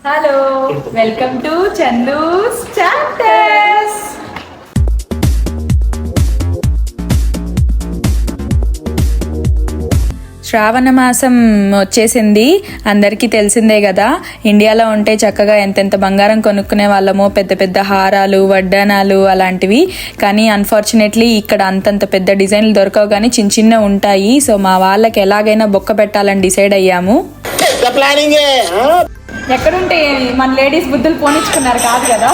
Hello, welcome to Chandu's chapters. శ్రావణ మాసం వచ్చేసింది. అందరికీ తెలిసిందే కదా, ఇండియాలో ఉంటే చక్కగా ఎంతెంత బంగారం కొనుక్కునే వాళ్ళమో, పెద్ద పెద్ద హారాలు, వడ్డానాలు అలాంటివి. కానీ అన్ఫార్చునేట్లీ ఇక్కడ అంతంత పెద్ద డిజైన్లు దొరకవు, కానీ చిన్న చిన్న ఉంటాయి. సో మా వాళ్ళకి ఎలాగైనా బొక్క పెట్టాలని డిసైడ్ అయ్యాము. ఎక్కడుంటే మన లేడీస్ బుద్ధులు పోనిచ్చుకున్నారు కాదు కదా.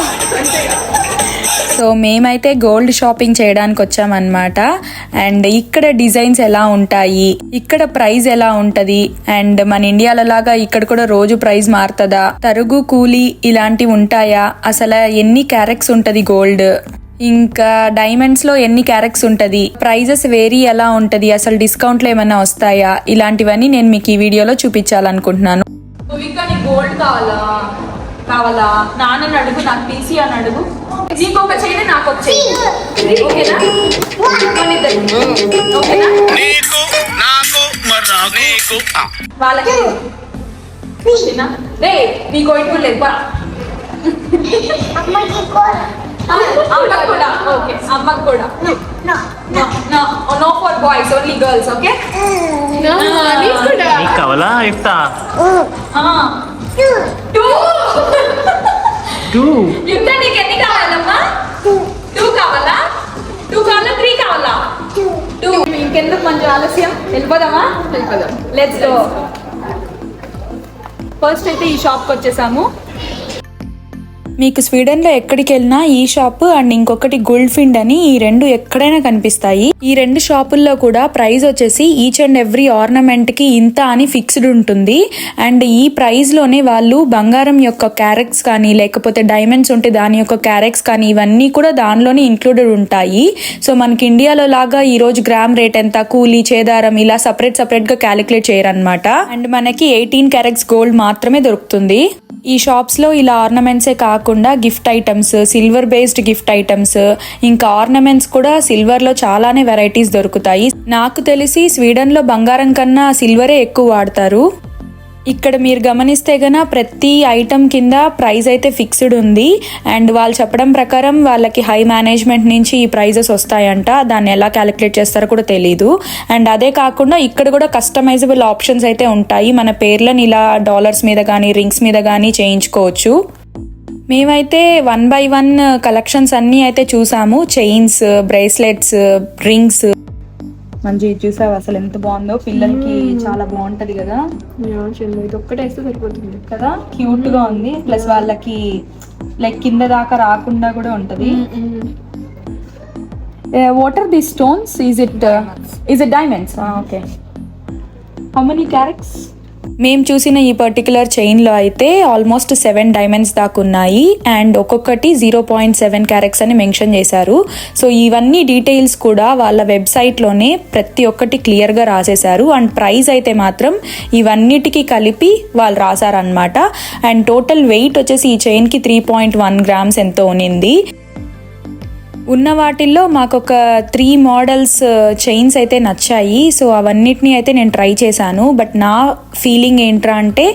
సో మేమైతే గోల్డ్ షాపింగ్ చేయడానికి వచ్చామన్నమాట. అండ్ ఇక్కడ డిజైన్స్ ఎలా ఉంటాయి, ఇక్కడ ప్రైస్ ఎలా ఉంటది, అండ్ మన ఇండియాలో లాగా ఇక్కడ కూడా రోజు ప్రైస్ మారుతుందా, తరుగు కూలీ ఇలాంటివి ఉంటాయా, అసలు ఎన్ని క్యారెట్స్ ఉంటది గోల్డ్, ఇంకా డైమండ్స్ లో ఎన్ని క్యారెట్స్ ఉంటది, ప్రైజెస్ వేరీ ఎలా ఉంటది, అసలు డిస్కౌంట్లు ఏమైనా వస్తాయా, ఇలాంటివన్నీ నేను మీకు ఈ వీడియోలో చూపించాలనుకుంటున్నాను. గోల్డ్ కావాలా నాన్నని అడుగు, నాకు తీసి అని అడుగు. నీకొక చైన్ నాకు ఒక చైన్, ఓకేనా? వాళ్ళకి రే నీకు ఇటు లేదు, అమ్మకు కూడా. ఓకే, అమ్మకు కూడా. No for boys, only girls. Okay, కావాలా ఇఫ్తా యుద్ధ నీకు ఎన్ని కావాలమ్మా? టూ కావాలా? టూ కావాలా? త్రీ కావాలా? టూ. ఇంకెందుకు మంచి ఆలస్యం, వెళ్ళిపోదామా? వెళ్ళిపోదాం, లెట్స్ గో. ఫస్ట్ అయితే ఈ షాప్కి వచ్చేసాము. మీకు స్వీడన్లో ఎక్కడికి వెళ్ళినా ఈ షాప్ అండ్ ఇంకొకటి గోల్డ్ ఫిండ్ అని, ఈ రెండు ఎక్కడైనా కనిపిస్తాయి. ఈ రెండు షాపుల్లో కూడా ప్రైస్ వచ్చేసి ఈచ్ అండ్ ఎవ్రీ ఆర్నమెంట్ కి ఇంత అని ఫిక్స్డ్ ఉంటుంది. అండ్ ఈ ప్రైస్ లోనే వాళ్ళు బంగారం యొక్క క్యారెట్స్ కానీ, లేకపోతే డైమండ్స్ ఉంటే దాని యొక్క క్యారెట్స్ కానీ, ఇవన్నీ కూడా దానిలోనే ఇంక్లూడెడ్ ఉంటాయి. సో మనకి ఇండియాలో లాగా ఈ రోజు గ్రామ్ రేట్ ఎంత, కూలీ, చేదారం ఇలా సపరేట్ గా క్యాలిక్యులేట్ చేయరన్నమాట. అండ్ మనకి 18 క్యారెట్స్ గోల్డ్ మాత్రమే దొరుకుతుంది. ఈ షాప్స్ లో ఇలా ఆర్నమెంట్సే కాకుండా gift items, silver based gift items, ఇంకా ఆర్నమెంట్స్ కూడా సిల్వర్ లో చాలానే వెరైటీస్ దొరుకుతాయి. నాకు తెలిసి స్వీడన్ లో బంగారం కన్నా సిల్వరే ఎక్కువ వాడతారు. ఇక్కడ మీరు గమనిస్తే గన ప్రతి ఐటమ్ కింద ప్రైస్ అయితే ఫిక్స్డ్ ఉంది. అండ్ వాళ్ళు చెప్పడం ప్రకారం వాళ్ళకి హై మేనేజ్మెంట్ నుంచి ఈ ప్రైజెస్ వస్తాయంట. దాన్ని ఎలా క్యాలిక్యులేట్ చేస్తారో కూడా తెలీదు. అండ్ అదే కాకుండా ఇక్కడ కూడా కస్టమైజబుల్ ఆప్షన్స్ అయితే ఉంటాయి. మన పేర్లను ఇలా డాలర్స్ మీద కానీ, రింగ్స్ మీద కానీ చేయించుకోవచ్చు. మేమైతే 1 by 1 కలెక్షన్స్ అన్నీ అయితే చూసాము. Chains, bracelets, rings. మంచి చూసావు అసలు ఎంత బాగుందో, పిల్లలకి చాలా బాగుంటది కదా. ఇది ఒక్కటే వేస్తే సరిపోతుంది కదా, క్యూట్ గా ఉంది. ప్లస్ వాళ్ళకి లైక్ కింద దాకా రాకుండా కూడా ఉంటది. What are the stones? Is it diamonds? Okay. How many carats? మేము చూసిన ఈ పర్టికులర్ చైన్లో అయితే ఆల్మోస్ట్ 7 డైమండ్స్ దాకా ఉన్నాయి. అండ్ ఒక్కొక్కటి 0.7 క్యారెట్స్ అని మెన్షన్ చేశారు. సో ఇవన్నీ డీటెయిల్స్ కూడా వాళ్ళ వెబ్సైట్లోనే ప్రతి ఒక్కటి క్లియర్గా రాసేశారు. అండ్ ప్రైస్ అయితే మాత్రం ఇవన్నిటికీ కలిపి వాళ్ళు రాశారనమాట. అండ్ టోటల్ వెయిట్ వచ్చేసి ఈ చైన్కి 3.1 grams ఎంతో ఉన్నింది. ఉన్న వాటిల్లో మాకు ఒక 3 మోడల్స్ చైన్స్ అయితే నచ్చాయి. సో అవన్నిటిని అయితే నేను ట్రై చేశాను. బట్ నా ఫీలింగ్ ఏంట్రా అంటే,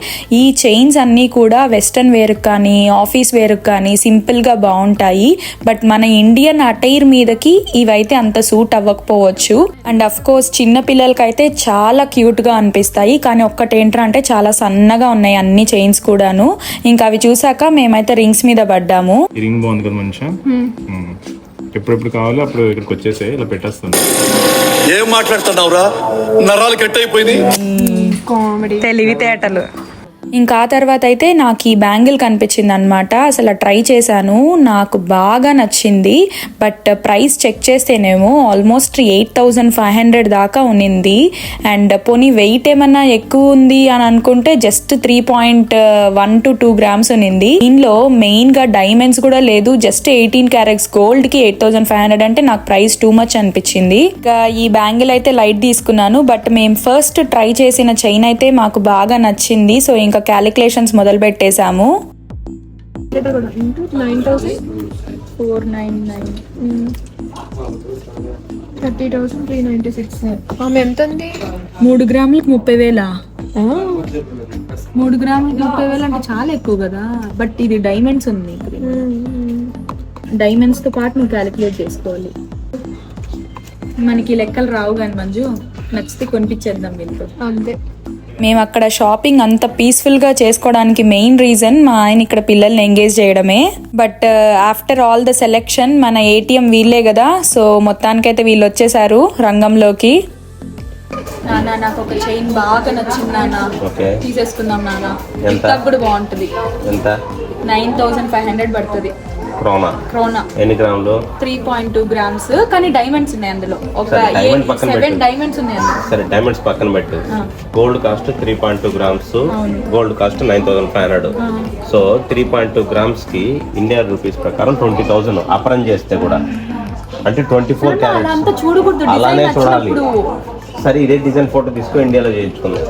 ఈ చైన్స్ అన్నీ కూడా వెస్ట్రన్ వేర్కి కానీ, ఆఫీస్ వేర్కి కానీ సింపుల్గా బాగుంటాయి. బట్ మన ఇండియన్ అటైర్ మీదకి ఇవైతే అంత సూట్ అవ్వకపోవచ్చు. అండ్ అఫ్ కోర్స్ చిన్న పిల్లలకైతే చాలా క్యూట్గా అనిపిస్తాయి. కానీ ఒక్కటేంట్రా అంటే చాలా సన్నగా ఉన్నాయి అన్ని చైన్స్ కూడాను. ఇంకా అవి చూసాక మేమైతే రింగ్స్ మీద పడ్డాము. రింగ్ బాగుంది కదా మంచిగా. ఎప్పుడెప్పుడు కావాలో అప్పుడు ఇక్కడికి వచ్చేసే ఇలా పెట్టేస్తాను. ఏం మాట్లాడుతున్నావురా, నరాలు కట్ అయిపోయింది. కామెడీ, తెలివితేటలు. ఇంకా ఆ తర్వాత అయితే నాకు ఈ బ్యాంగిల్ కనిపించింది అనమాట. అసలు ట్రై చేశాను, నాకు బాగా నచ్చింది. బట్ ప్రైస్ చెక్ చేస్తేనేమో ఆల్మోస్ట్ 8,500 దాకా ఉన్నింది. అండ్ పోనీ వెయిట్ ఏమన్నా ఎక్కువ ఉంది అని అనుకుంటే జస్ట్ 3.1 to 2 grams ఉన్నింది. దీనిలో మెయిన్ గా డైమండ్స్ కూడా లేదు, జస్ట్ 18 క్యారెట్స్ గోల్డ్ కి 8,500 అంటే నాకు ప్రైస్ టూ మచ్ అనిపించింది. ఇంకా ఈ బ్యాంగిల్ అయితే లైట్ తీసుకున్నాను. బట్ మేము ఫస్ట్ ట్రై చేసిన చైన్ అయితే మాకు బాగా నచ్చింది. సో ఇంకా క్యాలిక్యులేషన్స్ మొదలు పెట్టేశాము. 9,499 30,396. ఆమె ఎంత ఉంది? 3 గ్రాములకు 30,000. 3 గ్రాములు 30,000 అంటే చాలా ఎక్కువ కదా. బట్ ఇది డైమండ్స్ ఉంది, డైమండ్స్ తో పాటు నువ్వు క్యాలిక్యులేట్ చేసుకోవాలి. మనకి లెక్కలు రావు కానీ మంజు, నచ్చితే కొనిపించేద్దాం వీళ్ళతో అంతే. మేము అక్కడ షాపింగ్ అంత పీస్ఫుల్గా చేసుకోవడానికి మెయిన్ రీజన్ మా ఆయన ఇక్కడ పిల్లల్ని ఎంగేజ్ చేయడమే. But after all the selection మన ఏటీఎం వీళ్ళే కదా, సో మొత్తానికైతే వీళ్ళు వచ్చేసారు రంగంలోకి. నాన్న నాకు ఒక చైన్ బాగా నచ్చింది నాన్న, తీసేసుకుందాం నాన్న. ఎంత కూడా బాగుంటుంది. ఎంత? 9,500 పడుతుంది. క్రోనా ఎన్ని గ్రాములు? 3.2 గ్రామ్స్. కానీ డైమండ్స్ ఉన్నాయి అందులో, ఒక 7 డైమండ్స్ ఉన్నాయి అందులో. సరే డైమండ్స్ పక్కన పెట్టు. Gold cost 3.2 grams, gold cost 9,500. So 3.2 grams కి ఇండియా రూపీస్ ప్రకారం 20,000 అపరం చేస్తే కూడా, అంటే 24 క్యారెట్స్. అలానే చూడాలి. సరే ఇదే డిజైన్ ఫోటో తీసుకో, ఇండియాలో చేయించుకుందాం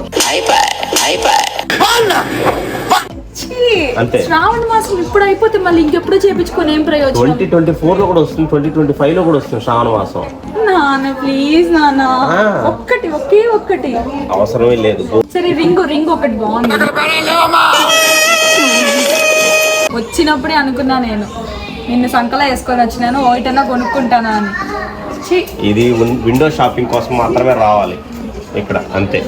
అంతే. శ్రావణ మాసం ఇప్పుడు అయిపోతే మళ్ళీ ఇంకెప్పుడు చేయించుకొని ఏం ప్రయోజనం? 2024 లో కూడా వస్తుంది, 2025 లో కూడా వస్తుంది శ్రావణ మాసం. నాన్న ప్లీజ్ నాన్న, ఒకే ఒక్కటి అవసరమే లేదు. సరే రింగ్ ఒకటి బాగుంది. వచ్చినప్పుడే అనుకున్నా నేను, నిన్ను సంకలా వేసుకొని వచ్చినాను, ఒకటన్నా కొనుక్కుంటానా అని. ఇది విండో షాపింగ్ కోసం మాత్రమే రావాలి ఇక్కడ, అంతే.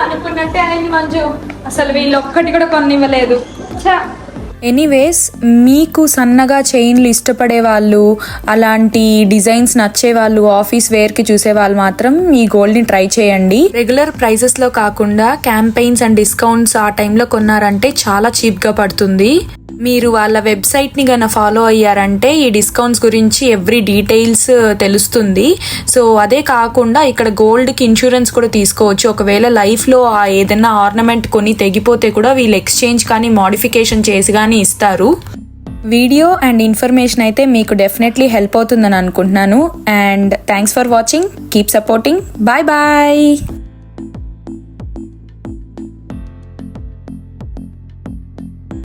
అనుకున్నట్టే అయింది మంజు, అసలు వీళ్ళు ఒక్కటి కూడా కొనివ్వలేదు. ఎనీవేస్, మీకు సన్నగా చైన్లు ఇష్టపడే వాళ్ళు, అలాంటి డిజైన్స్ నచ్చే వాళ్ళు, ఆఫీస్ వేర్ కి చూసే వాళ్ళు మాత్రం ఈ గోల్డ్ ని ట్రై చేయండి. రెగ్యులర్ ప్రైజెస్ లో కాకుండా క్యాంపెయిన్స్ అండ్ డిస్కౌంట్స్ ఆ టైంలో కొన్నారంటే చాలా చీప్ గా పడుతుంది. మీరు వాళ్ళ వెబ్సైట్ ని గన ఫాలో అయ్యారంటే ఈ డిస్కౌంట్స్ గురించి ఎవ్రీ డీటెయిల్స్ తెలుస్తుంది. సో అదే కాకుండా ఇక్కడ గోల్డ్ కి ఇన్సూరెన్స్ కూడా తీసుకోవచ్చు. ఒకవేళ లైఫ్ లో ఏదైనా ఆర్నమెంట్ కొని తెగిపోతే కూడా వీళ్ళు ఎక్స్చేంజ్ కానీ మోడిఫికేషన్ చేసి కానీ ఇస్తారు. వీడియో అండ్ ఇన్ఫర్మేషన్ అయితే మీకు డెఫినెట్లీ హెల్ప్ అవుతుందని అనుకుంటున్నాను. And thanks for watching, keep supporting, bye bye.